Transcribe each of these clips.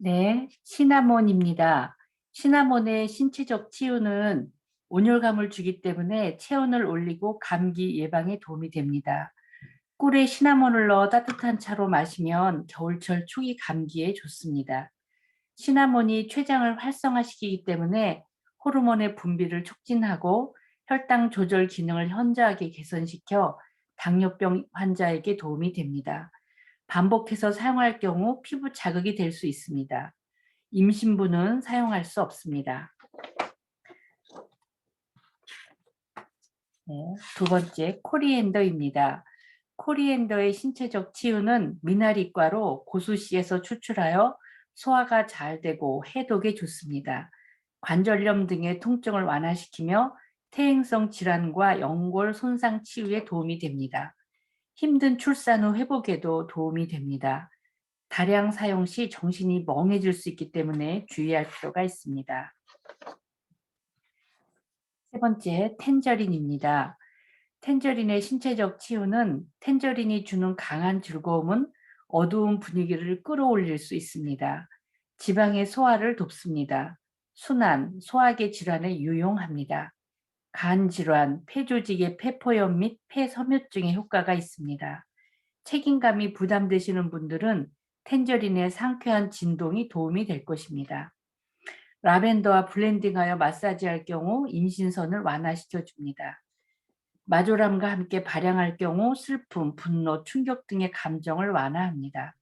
네, 시나몬입니다. 시나몬의 신체적 치유는 온열감을 주기 때문에 체온을 올리고 감기 예방에 도움이 됩니다. 꿀에 시나몬을 넣어 따뜻한 차로 마시면 겨울철 초기 감기에 좋습니다. 시나몬이 췌장을 활성화시키기 때문에 호르몬의 분비를 촉진하고 혈당 조절 기능을 현저하게 개선시켜 당뇨병 환자에게 도움이 됩니다. 반복해서 사용할 경우 피부 자극이 될 수 있습니다. 임신부는 사용할 수 없습니다. 네, 두 번째, 코리앤더입니다. 코리앤더의 신체적 치유는 미나리과로 고수씨에서 추출하여 소화가 잘 되고 해독에 좋습니다. 관절염 등의 통증을 완화시키며 퇴행성 질환과 연골 손상 치유에 도움이 됩니다. 힘든 출산 후 회복에도 도움이 됩니다. 다량 사용 시 정신이 멍해질 수 있기 때문에 주의할 필요가 있습니다. 세 번째, 텐저린입니다. 텐저린의 신체적 치유는 텐저린이 주는 강한 즐거움은 어두운 분위기를 끌어올릴 수 있습니다. 지방의 소화를 돕습니다. 순환, 소화계 질환에 유용합니다. 간 질환, 폐조직의 폐포염 및 폐섬유증에 효과가 있습니다. 책임감이 부담되시는 분들은 텐저린의 상쾌한 진동이 도움이 될 것입니다. 라벤더와 블렌딩하여 마사지할 경우 임신선을 완화시켜 줍니다. 마조람과 함께 발향할 경우 슬픔, 분노, 충격 등의 감정을 완화합니다.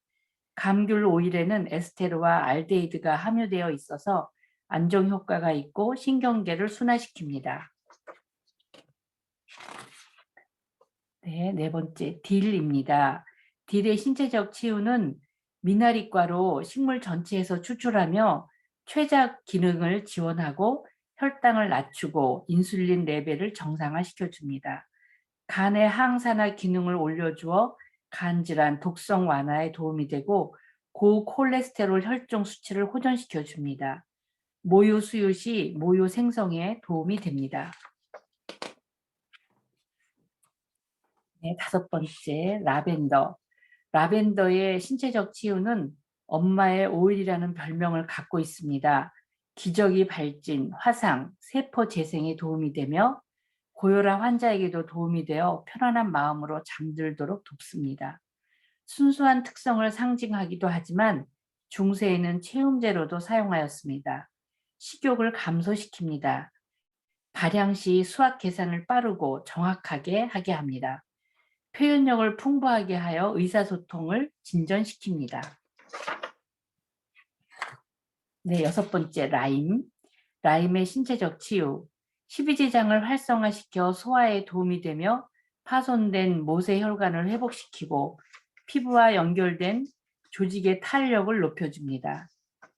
감귤 오일에는 에스테르와 알데히드가 함유되어 있어서 안정 효과가 있고 신경계를 순화시킵니다. 네, 네 번째, 딜입니다. 딜의 신체적 치유는 미나리과로 식물 전체에서 추출하며 췌장 기능을 지원하고 혈당을 낮추고 인슐린 레벨을 정상화시켜 줍니다. 간의 항산화 기능을 올려주어 간질환, 독성 완화에 도움이 되고 고콜레스테롤 혈중 수치를 호전시켜 줍니다. 모유 수유 시 모유 생성에 도움이 됩니다. 네, 다섯 번째, 라벤더. 라벤더의 신체적 치유는 엄마의 오일이라는 별명을 갖고 있습니다. 기저귀 발진, 화상, 세포 재생에 도움이 되며 고혈압 환자에게도 도움이 되어 편안한 마음으로 잠들도록 돕습니다. 순수한 특성을 상징하기도 하지만 중세에는 체움제로도 사용하였습니다. 식욕을 감소시킵니다. 발양 시 수학 계산을 빠르고 정확하게 하게 합니다. 표현력을 풍부하게 하여 의사소통을 진전시킵니다. 네, 여섯 번째, 라임. 라임의 신체적 치유. 십이지장을 활성화시켜 소화에 도움이 되며 파손된 모세혈관을 회복시키고 피부와 연결된 조직의 탄력을 높여줍니다.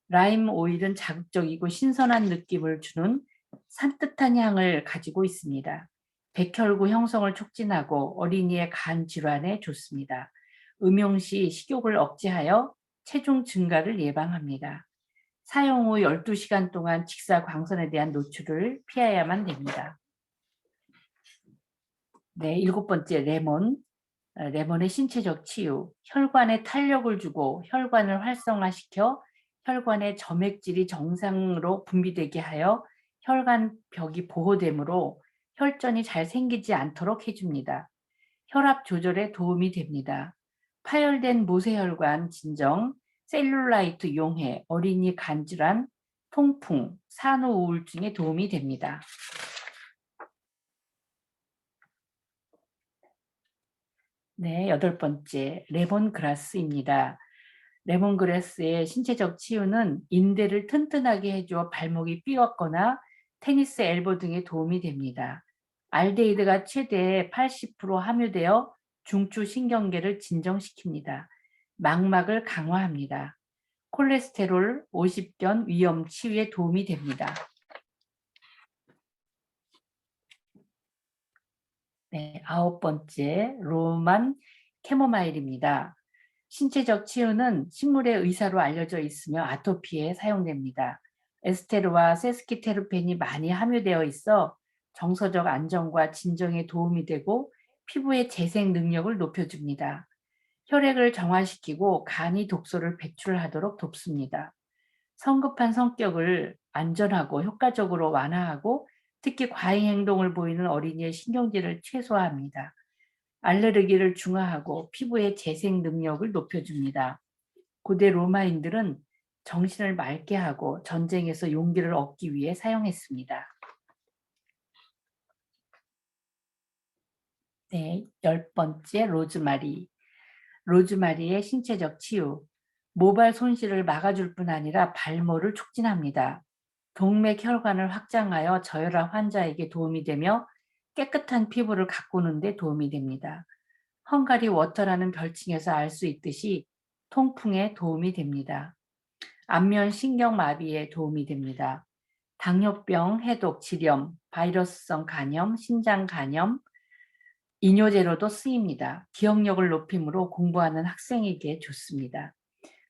라임 오일은 자극적이고 신선한 느낌을 주는 산뜻한 향을 가지고 있습니다. 백혈구 형성을 촉진하고 어린이의 간 질환에 좋습니다. 음용 시 식욕을 억제하여 체중 증가를 예방합니다. 사용 후 12시간 동안 직사 광선에 대한 노출을 피해야만 됩니다. 네, 일곱 번째, 레몬. 레몬의 신체적 치유. 혈관에 탄력을 주고 혈관을 활성화시켜 혈관의 점액질이 정상으로 분비되게 하여 혈관 벽이 보호되므로 혈전이 잘 생기지 않도록 해줍니다. 혈압 조절에 도움이 됩니다. 파열된 모세혈관 진정, 셀룰라이트 용해, 어린이 간질환, 통풍, 산후 우울증에 도움이 됩니다. 네, 여덟 번째, 레몬그라스입니다. 레몬그라스의 신체적 치유는 인대를 튼튼하게 해주어 발목이 삐었거나 테니스 엘보 등에 도움이 됩니다. 알데히드가 최대 80% 함유되어 중추 신경계를 진정시킵니다. 망막을 강화합니다. 콜레스테롤, 오십견, 위염 치유에 도움이 됩니다. 네, 아홉 번째, 로만 캐모마일입니다. 신체적 치유는 식물의 의사로 알려져 있으며 아토피에 사용됩니다. 에스테르와 세스키테르펜이 많이 함유되어 있어 정서적 안정과 진정에 도움이 되고 피부의 재생 능력을 높여줍니다. 혈액을 정화시키고 간이 독소를 배출하도록 돕습니다. 성급한 성격을 안전하고 효과적으로 완화하고 특히 과잉 행동을 보이는 어린이의 신경질을 최소화합니다. 알레르기를 중화하고 피부의 재생 능력을 높여줍니다. 고대 로마인들은 정신을 맑게 하고 전쟁에서 용기를 얻기 위해 사용했습니다. 네, 10번째 로즈마리. 로즈마리의 신체적 치유. 모발 손실을 막아줄 뿐 아니라 발모를 촉진합니다. 동맥 혈관을 확장하여 저혈압 환자에게 도움이 되며 깨끗한 피부를 가꾸는 데 도움이 됩니다. 헝가리 워터라는 별칭에서 알 수 있듯이 통풍에 도움이 됩니다. 안면 신경마비에 도움이 됩니다. 당뇨병, 해독, 지렴, 바이러스성 간염, 신장 간염, 이뇨제로도 쓰입니다. 기억력을 높이므로 공부하는 학생에게 좋습니다.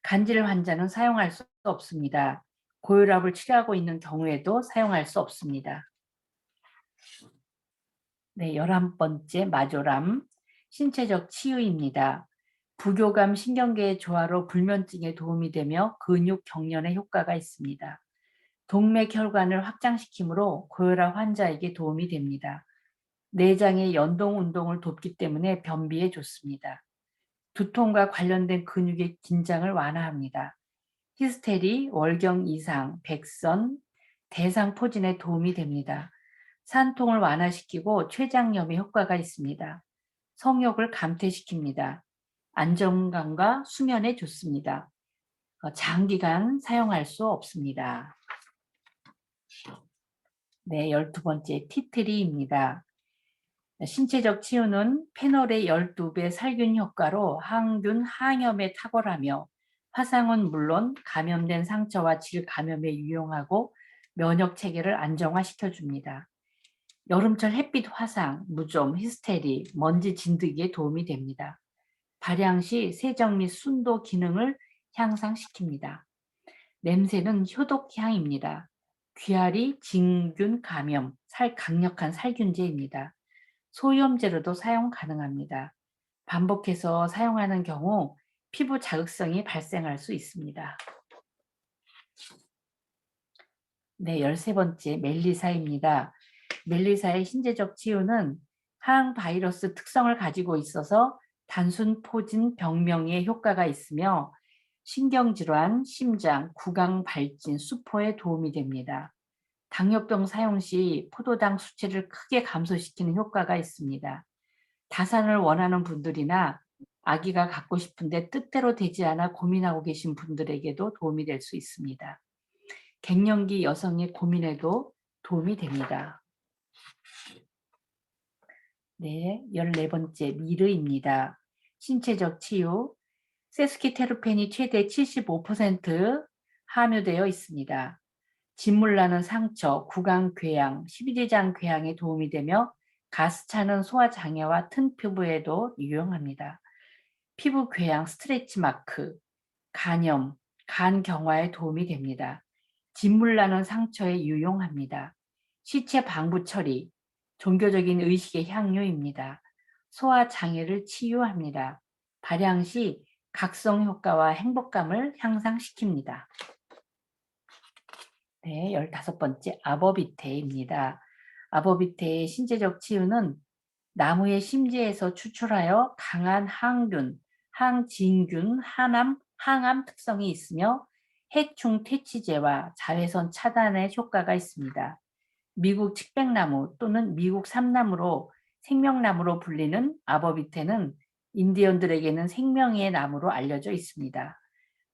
간질 환자는 사용할 수 없습니다. 고혈압을 치료하고 있는 경우에도 사용할 수 없습니다. 네, 11번째 마조람, 신체적 치유입니다. 부교감 신경계의 조화로 불면증에 도움이 되며 근육 경련에 효과가 있습니다. 동맥 혈관을 확장시키므로 고혈압 환자에게 도움이 됩니다. 내장의 연동 운동을 돕기 때문에 변비에 좋습니다. 두통과 관련된 근육의 긴장을 완화합니다. 히스테리, 월경 이상, 백선, 대상포진에 도움이 됩니다. 산통을 완화시키고 췌장염에 효과가 있습니다. 성욕을 감퇴시킵니다. 안정감과 수면에 좋습니다. 장기간 사용할 수 없습니다. 네, 12번째 티트리입니다. 신체적 치유는 페놀의 12배 살균 효과로 항균, 항염에 탁월하며 화상은 물론 감염된 상처와 질 감염에 유용하고 면역 체계를 안정화시켜줍니다. 여름철 햇빛 화상, 무좀, 히스테리, 먼지 진드기에 도움이 됩니다. 발양 시 세정 및 순도 기능을 향상시킵니다. 냄새는 효독향입니다. 귀아리, 진균 감염, 강력한 살균제입니다. 소염제로도 사용 가능합니다. 반복해서 사용하는 경우 피부 자극성이 발생할 수 있습니다. 네, 13번째 멜리사입니다. 멜리사의 신체적 치유는 항바이러스 특성을 가지고 있어서 단순 포진 병명에 효과가 있으며 신경질환, 심장, 구강 발진, 수포에 도움이 됩니다. 당뇨병 사용 시 포도당 수치를 크게 감소시키는 효과가 있습니다. 다산을 원하는 분들이나 아기가 갖고 싶은데 뜻대로 되지 않아 고민하고 계신 분들에게도 도움이 될 수 있습니다. 갱년기 여성의 고민에도 도움이 됩니다. 네, 14번째 미르입니다. 신체적 치유. 세스키테르펜이 최대 75% 함유되어 있습니다. 진물나는 상처, 구강 궤양, 십이지장 궤양에 도움이 되며 가스 차는 소화 장애와 튼 피부에도 유용합니다. 피부 궤양, 스트레치 마크, 간염, 간 경화에 도움이 됩니다. 진물나는 상처에 유용합니다. 시체 방부 처리, 종교적인 의식의 향유입니다. 소화 장애를 치유합니다. 발양 시 각성 효과와 행복감을 향상시킵니다. 네, 15번째 아버비테입니다. 아버비테의 신체적 치유는 나무의 심지에서 추출하여 강한 항균, 항진균, 항암 특성이 있으며 해충 퇴치제와 자외선 차단에 효과가 있습니다. 미국 칡백나무 또는 미국 삼나무로 생명나무로 불리는 아버비테는 인디언들에게는 생명의 나무로 알려져 있습니다.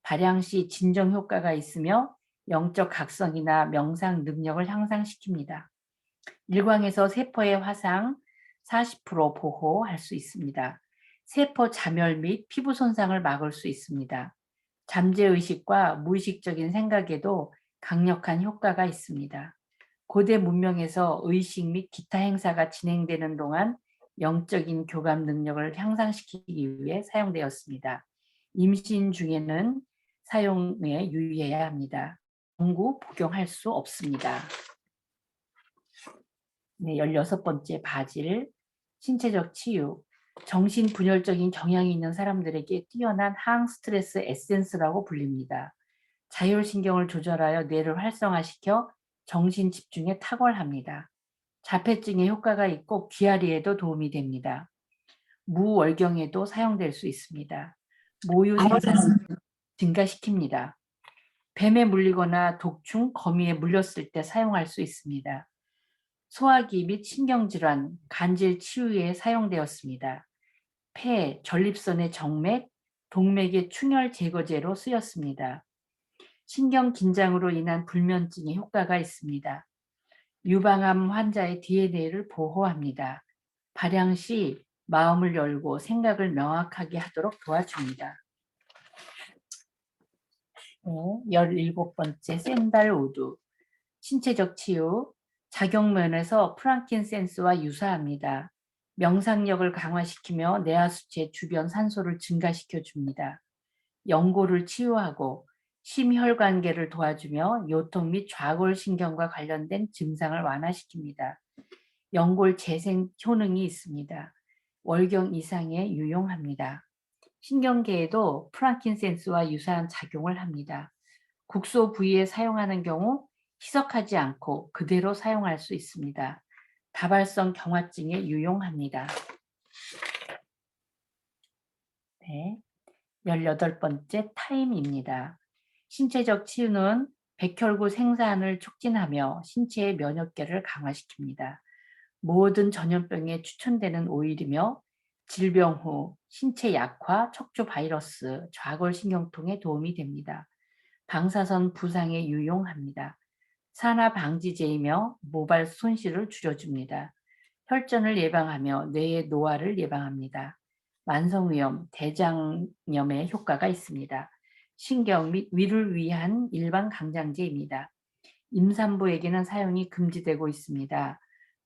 발양 시 진정 효과가 있으며 영적 각성이나 명상 능력을 향상시킵니다. 일광에서 세포의 화상 40% 보호할 수 있습니다. 세포 자멸 및 피부 손상을 막을 수 있습니다. 잠재의식과 무의식적인 생각에도 강력한 효과가 있습니다. 고대 문명에서 의식 및 기타 행사가 진행되는 동안 영적인 교감 능력을 향상시키기 위해 사용되었습니다. 임신 중에는 사용에 유의해야 합니다. 영구 복용할 수 없습니다. 네, 16번째 바질, 신체적 치유. 정신분열적인 경향이 있는 사람들에게 뛰어난 항스트레스 에센스라고 불립니다. 자율신경을 조절하여 뇌를 활성화시켜 정신 집중에 탁월합니다. 자폐증에 효과가 있고 귀아리에도 도움이 됩니다. 무월경에도 사용될 수 있습니다. 모유 생산을 증가시킵니다. 뱀에 물리거나 독충, 거미에 물렸을 때 사용할 수 있습니다. 소화기 및 신경질환, 간질 치유에 사용되었습니다. 폐, 전립선의 정맥, 동맥의 충혈 제거제로 쓰였습니다. 신경 긴장으로 인한 불면증에 효과가 있습니다. 유방암 환자의 DNA를 보호합니다. 발양 시 마음을 열고 생각을 명확하게 하도록 도와줍니다. 17번째 샌달우드. 신체적 치유. 작용면에서 프랑킨센스와 유사합니다. 명상력을 강화시키며 뇌하수체 주변 산소를 증가시켜 줍니다. 연골을 치유하고 심혈관계를 도와주며 요통 및 좌골신경과 관련된 증상을 완화시킵니다. 연골 재생 효능이 있습니다. 월경 이상에 유용합니다. 신경계에도 프랑킨센스와 유사한 작용을 합니다. 국소 부위에 사용하는 경우 희석하지 않고 그대로 사용할 수 있습니다. 다발성 경화증에 유용합니다. 네, 18번째 타임입니다. 신체적 치유는 백혈구 생산을 촉진하며 신체의 면역계를 강화시킵니다. 모든 전염병에 추천되는 오일이며 질병 후 신체 약화, 척추 바이러스, 좌골신경통에 도움이 됩니다. 방사선 부상에 유용합니다. 산화 방지제이며 모발 손실을 줄여줍니다. 혈전을 예방하며 뇌의 노화를 예방합니다. 만성위염, 대장염에 효과가 있습니다. 신경 및 위를 위한 일반 강장제입니다. 임산부에게는 사용이 금지되고 있습니다.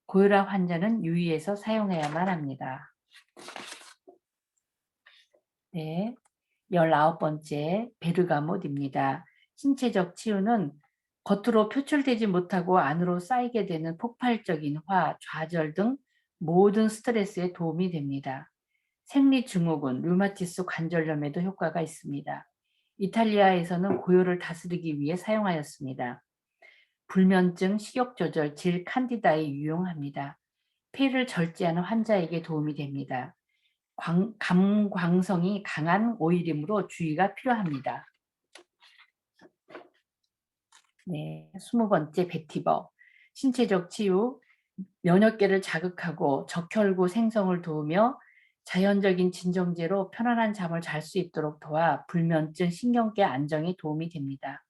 고혈압 환자는 유의해서 사용해야만 합니다. 네, 19번째 베르가못입니다. 신체적 치유는 겉으로 표출되지 못하고 안으로 쌓이게 되는 폭발적인 화, 좌절 등 모든 스트레스에 도움이 됩니다. 생리증후군, 류마티스 관절염에도 효과가 있습니다. 이탈리아에서는 고열을 다스리기 위해 사용하였습니다. 불면증, 식욕조절, 질 칸디다에 유용합니다. 폐를 절제하는 환자에게 도움이 됩니다. 감광성이 강한 오일이므로 주의가 필요합니다. 네, 20번째 베티버. 신체적 치유, 면역계를 자극하고 적혈구 생성을 도우며 자연적인 진정제로 편안한 잠을 잘 수 있도록 도와 불면증, 신경계 안정에 도움이 됩니다.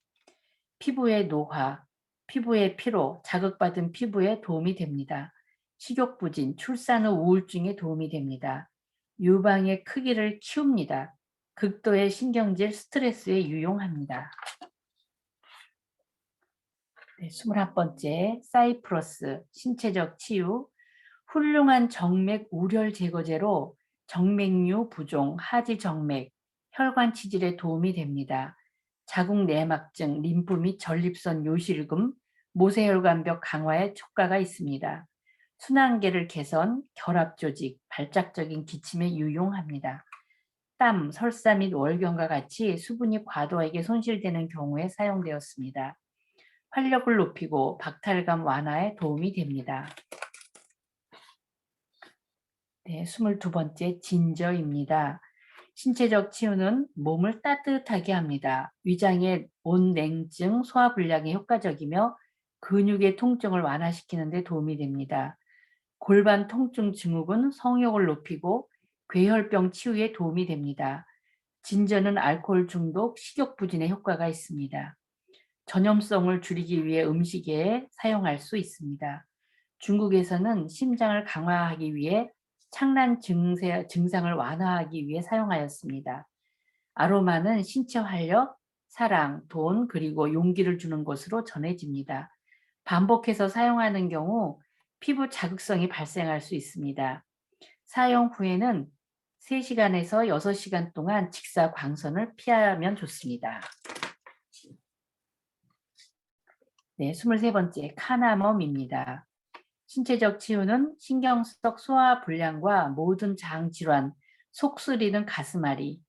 피부의 노화, 피부의 피로, 자극받은 피부에 도움이 됩니다. 식욕부진, 출산 후 우울증에 도움이 됩니다. 유방의 크기를 키웁니다. 극도의 신경질 스트레스에 유용합니다. 네, 21번째 사이프러스, 신체적 치유. 훌륭한 정맥 우렬 제거제로 정맥류 부종, 하지 정맥, 혈관 치질에 도움이 됩니다. 자궁 내막증, 림프 및 전립선 요실금, 모세혈관벽 강화에 효과가 있습니다. 순환계를 개선, 결합 조직, 발작적인 기침에 유용합니다. 땀, 설사 및 월경과 같이 수분이 과도하게 손실되는 경우에 사용되었습니다. 활력을 높이고 박탈감 완화에 도움이 됩니다. 네, 22번째 진저입니다. 신체적 치유는 몸을 따뜻하게 합니다. 위장의 온냉증, 소화불량에 효과적이며 근육의 통증을 완화시키는 데 도움이 됩니다. 골반 통증 증후군, 성욕을 높이고 괴혈병 치유에 도움이 됩니다. 진저는 알코올 중독, 식욕 부진에 효과가 있습니다. 전염성을 줄이기 위해 음식에 사용할 수 있습니다. 중국에서는 심장을 강화하기 위해 창란 증상을 완화하기 위해 사용하였습니다. 아로마는 신체 활력, 사랑, 돈, 그리고 용기를 주는 것으로 전해집니다. 반복해서 사용하는 경우 피부 자극성이 발생할 수 있습니다. 사용 후에는 3시간에서 6시간 동안 직사 광선을 피하면 좋습니다. 네, 23번째 카나멈입니다. 신체적 치유는 신경석 소화불량과 모든 장질환, 속 쓰리는 가슴앓이,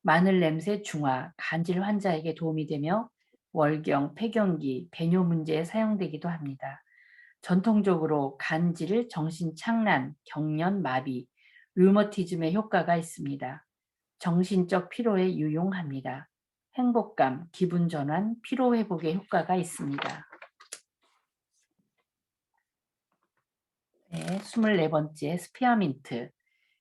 마늘 냄새 중화, 간질 환자에게 도움이 되며 월경, 폐경기, 배뇨 문제에 사용되기도 합니다. 전통적으로 간질, 정신착란, 경련, 마비, 류머티즘에 효과가 있습니다. 정신적 피로에 유용합니다. 행복감, 기분 전환, 피로 회복에 효과가 있습니다. 네, 24번째 스피아민트.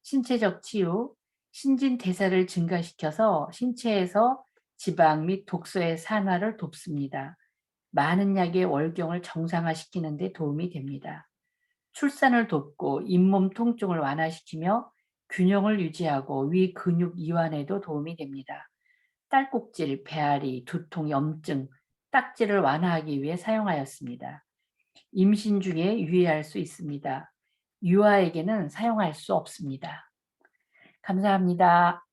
신체적 치유, 신진대사를 증가시켜서 신체에서 지방 및 독소의 산화를 돕습니다. 많은 약의 월경을 정상화시키는 데 도움이 됩니다. 출산을 돕고 잇몸 통증을 완화시키며 균형을 유지하고 위 근육 이완에도 도움이 됩니다. 딸꾹질, 배앓이, 두통, 염증, 딱지를 완화하기 위해 사용하였습니다. 임신 중에 유의할 수 있습니다. 유아에게는 사용할 수 없습니다. 감사합니다.